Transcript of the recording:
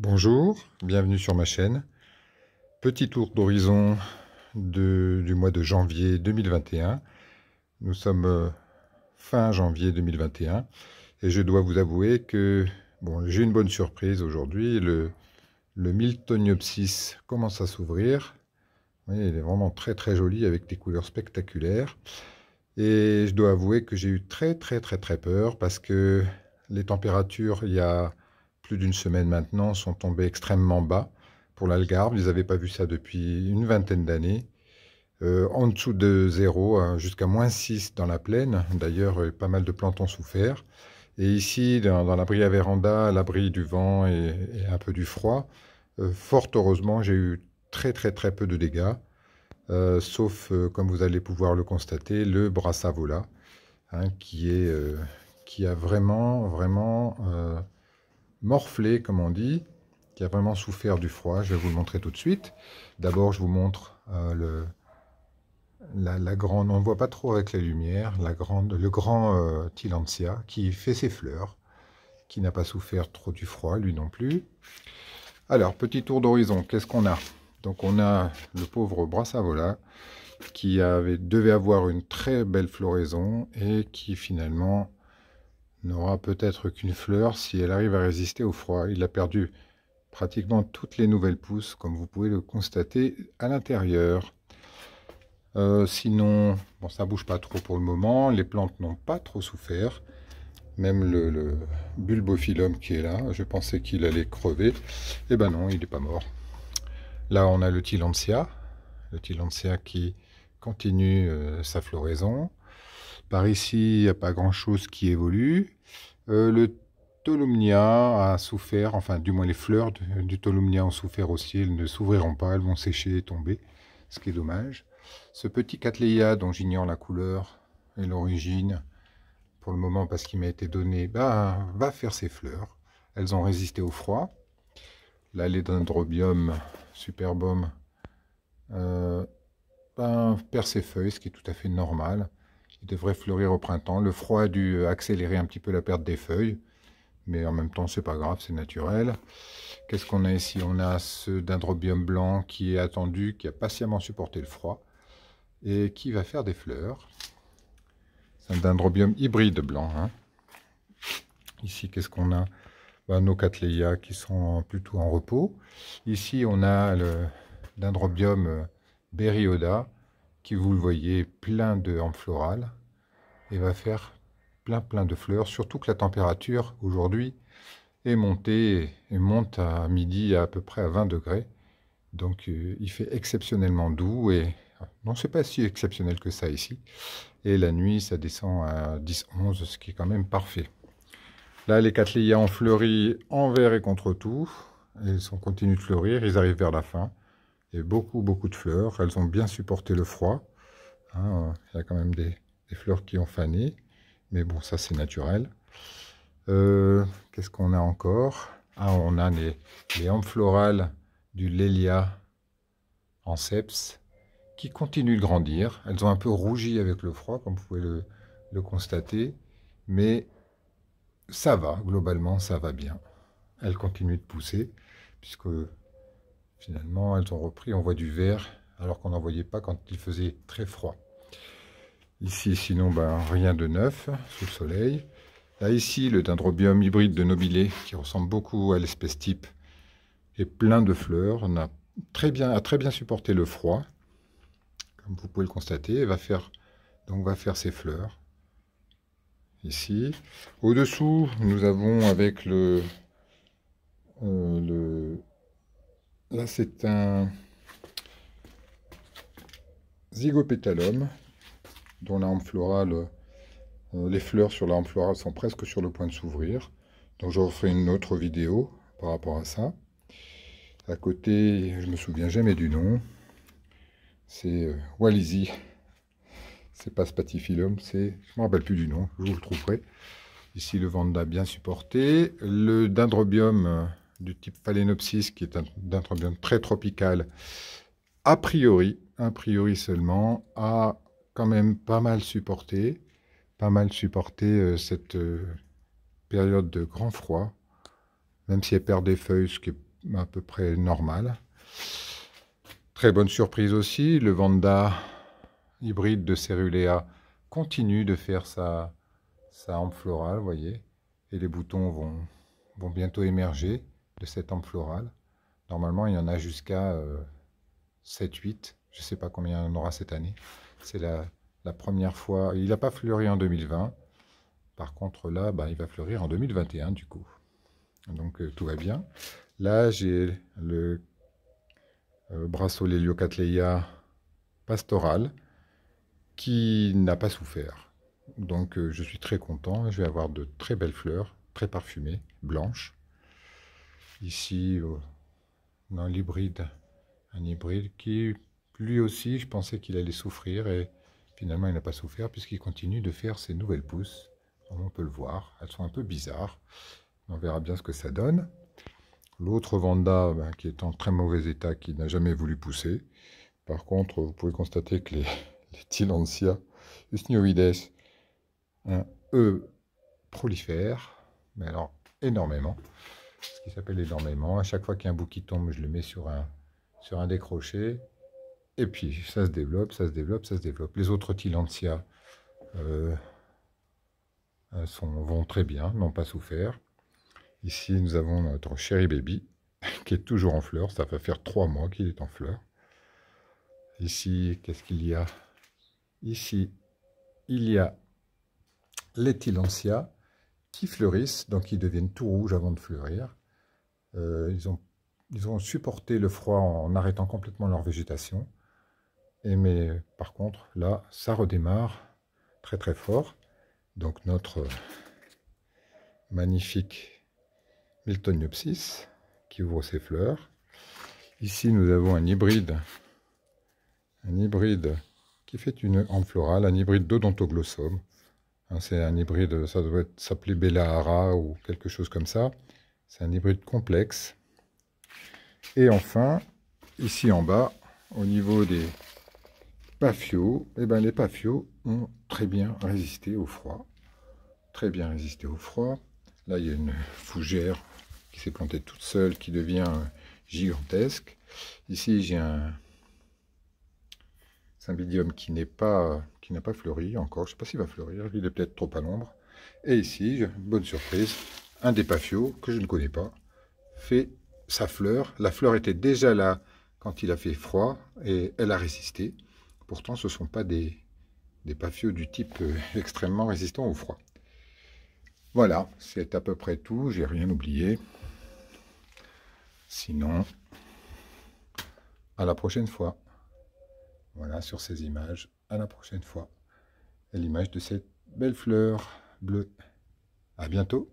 Bonjour, bienvenue sur ma chaîne. Petit tour d'horizon du mois de janvier 2021. Nous sommes fin janvier 2021 et je dois vous avouer que bon, j'ai une bonne surprise aujourd'hui. Le Miltoniopsis commence à s'ouvrir. Oui, il est vraiment très très joli avec des couleurs spectaculaires. Et je dois avouer que j'ai eu très peur parce que les températures, il y a plus d'une semaine maintenant, sont tombées extrêmement bas pour l'algarve. Ils n'avaient pas vu ça depuis une vingtaine d'années. En dessous de zéro, jusqu'à -6 dans la plaine. D'ailleurs, pas mal de plantes ont souffert. Et ici, dans l'abri à véranda, à l'abri du vent et un peu du froid, fort heureusement, j'ai eu très peu de dégâts. Sauf, comme vous allez pouvoir le constater, le brassavola, hein, qui a vraiment morflé, comme on dit, qui a vraiment souffert du froid. Je vais vous le montrer tout de suite. D'abord, je vous montre la grande, on ne voit pas trop avec la lumière, le grand Tillandsia qui fait ses fleurs, qui n'a pas souffert trop du froid, lui non plus. Alors, petit tour d'horizon, qu'est-ce qu'on a? Donc on a le pauvre brassavola qui devait avoir une très belle floraison et qui finalement n'aura peut-être qu'une fleur si elle arrive à résister au froid. Il a perdu pratiquement toutes les nouvelles pousses, comme vous pouvez le constater à l'intérieur. Sinon, bon, ça bouge pas trop pour le moment. Les plantes n'ont pas trop souffert. Même le bulbophyllum qui est là, je pensais qu'il allait crever. Eh ben non, il n'est pas mort. Là, on a le Tillandsia qui continue sa floraison. Par ici, il n'y a pas grand-chose qui évolue. Le Tolumnia a souffert, enfin du moins les fleurs du Tolumnia ont souffert aussi, elles ne s'ouvriront pas, elles vont sécher et tomber, ce qui est dommage. Ce petit Cattleya dont j'ignore la couleur et l'origine, pour le moment parce qu'il m'a été donné, bah, va faire ses fleurs. Elles ont résisté au froid. Là, les Dendrobium superbum perd ses feuilles, ce qui est tout à fait normal. Il devrait fleurir au printemps. Le froid a dû accélérer un petit peu la perte des feuilles, mais en même temps, c'est pas grave, c'est naturel. Qu'est-ce qu'on a ici? On a ce Dendrobium blanc qui est attendu, qui a patiemment supporté le froid et qui va faire des fleurs. C'est un Dendrobium hybride blanc, hein. Ici, qu'est-ce qu'on a? Nos Cattleya qui sont plutôt en repos. Ici, on a le Dendrobium berryoda qui, vous le voyez, plein de hampes florales et va faire plein de fleurs, surtout que la température aujourd'hui est montée et monte à midi à peu près à 20 degrés. Donc il fait exceptionnellement doux et non, c'est pas si exceptionnel que ça ici. Et la nuit, ça descend à 10-11, ce qui est quand même parfait. Là, les Cattleya ont fleuri envers et contre tout. Ils continuent de fleurir, ils arrivent vers la fin. Il y a beaucoup de fleurs, elles ont bien supporté le froid. Hein, il y a quand même des fleurs qui ont fané, mais bon, ça c'est naturel. Qu'est-ce qu'on a encore? Ah, on a les hampes florales du Lélia anceps qui continuent de grandir. Elles ont un peu rougi avec le froid, comme vous pouvez le constater, mais ça va, globalement, ça va bien. Elles continuent de pousser, puisque finalement, elles ont repris, on voit du vert, alors qu'on n'en voyait pas quand il faisait très froid. Ici, sinon, rien de neuf sous le soleil. Là, ici, le Dendrobium hybride de Nobilé, qui ressemble beaucoup à l'espèce type, est plein de fleurs. On a très bien supporté le froid, comme vous pouvez le constater, et va faire ses fleurs. Ici. Au-dessous, nous avons avec là, c'est un Zygopétalum, dont la hampe florale, les fleurs sur la hampe florale sont presque sur le point de s'ouvrir. Donc je referai une autre vidéo par rapport à ça. À côté, je me souviens jamais du nom. C'est Wallisii. C'est pas Spathiphyllum, je me rappelle plus du nom, je vous le trouverai. Ici, le Vanda bien supporté. Le Dendrobium du type Phalaenopsis, qui est un Dendrobium très tropical, a priori seulement, a quand même pas mal supporté cette période de grand froid, même si elle perd des feuilles, ce qui est à peu près normal. Très bonne surprise aussi, le Vanda hybride de Cerulea continue de faire sa hampe florale, vous voyez. Et les boutons vont bientôt émerger de cette hampe florale. Normalement, il y en a jusqu'à 7-8. Je ne sais pas combien il y en aura cette année. C'est la première fois. Il n'a pas fleuri en 2020. Par contre, là, il va fleurir en 2021 du coup. Donc, tout va bien. Là, j'ai le Brassolelia Cattleya pastoral qui n'a pas souffert. Donc, je suis très content. Je vais avoir de très belles fleurs, très parfumées, blanches. Ici, dans l'hybride, un hybride qui, lui aussi, je pensais qu'il allait souffrir et finalement, il n'a pas souffert puisqu'il continue de faire ses nouvelles pousses. Comme on peut le voir, elles sont un peu bizarres. On verra bien ce que ça donne. L'autre Vanda, qui est en très mauvais état, qui n'a jamais voulu pousser. Par contre, vous pouvez constater que les Tillandsia usnioides, eux, prolifèrent, mais alors énormément. Ce qui s'appelle énormément. À chaque fois qu'il y a un bout qui tombe, je le mets sur un décroché. Et puis, ça se développe, ça se développe, ça se développe. Les autres Tillandsia vont très bien, n'ont pas souffert. Ici, nous avons notre Cherry Baby, qui est toujours en fleurs. Ça va faire 3 mois qu'il est en fleurs. Ici, qu'est-ce qu'il y a? Ici, il y a les Tillandsia qui fleurissent, donc ils deviennent tout rouges avant de fleurir. Ils ont supporté le froid en arrêtant complètement leur végétation. Mais par contre, là, ça redémarre très très fort. Donc notre magnifique Miltoniopsis qui ouvre ses fleurs. Ici, nous avons un hybride qui fait une hampe florale, un hybride d'Odontoglossum. C'est un hybride, ça doit s'appeler Bellahara ou quelque chose comme ça. C'est un hybride complexe. Et enfin, ici en bas, au niveau des Paphio, les Paphio ont très bien résisté au froid. Très bien résisté au froid. Là, il y a une fougère qui s'est plantée toute seule, qui devient gigantesque. Ici, j'ai un Cymbidium qui n'a pas fleuri encore. Je ne sais pas s'il va fleurir. Il est peut-être trop à l'ombre. Et ici, bonne surprise, un des Paphio que je ne connais pas fait sa fleur. La fleur était déjà là quand il a fait froid et elle a résisté. Pourtant, ce ne sont pas des Paphio du type extrêmement résistant au froid. Voilà, c'est à peu près tout. J'ai rien oublié. Sinon, à la prochaine fois. Voilà, sur ces images, à la prochaine fois. Et l'image de cette belle fleur bleue. À bientôt.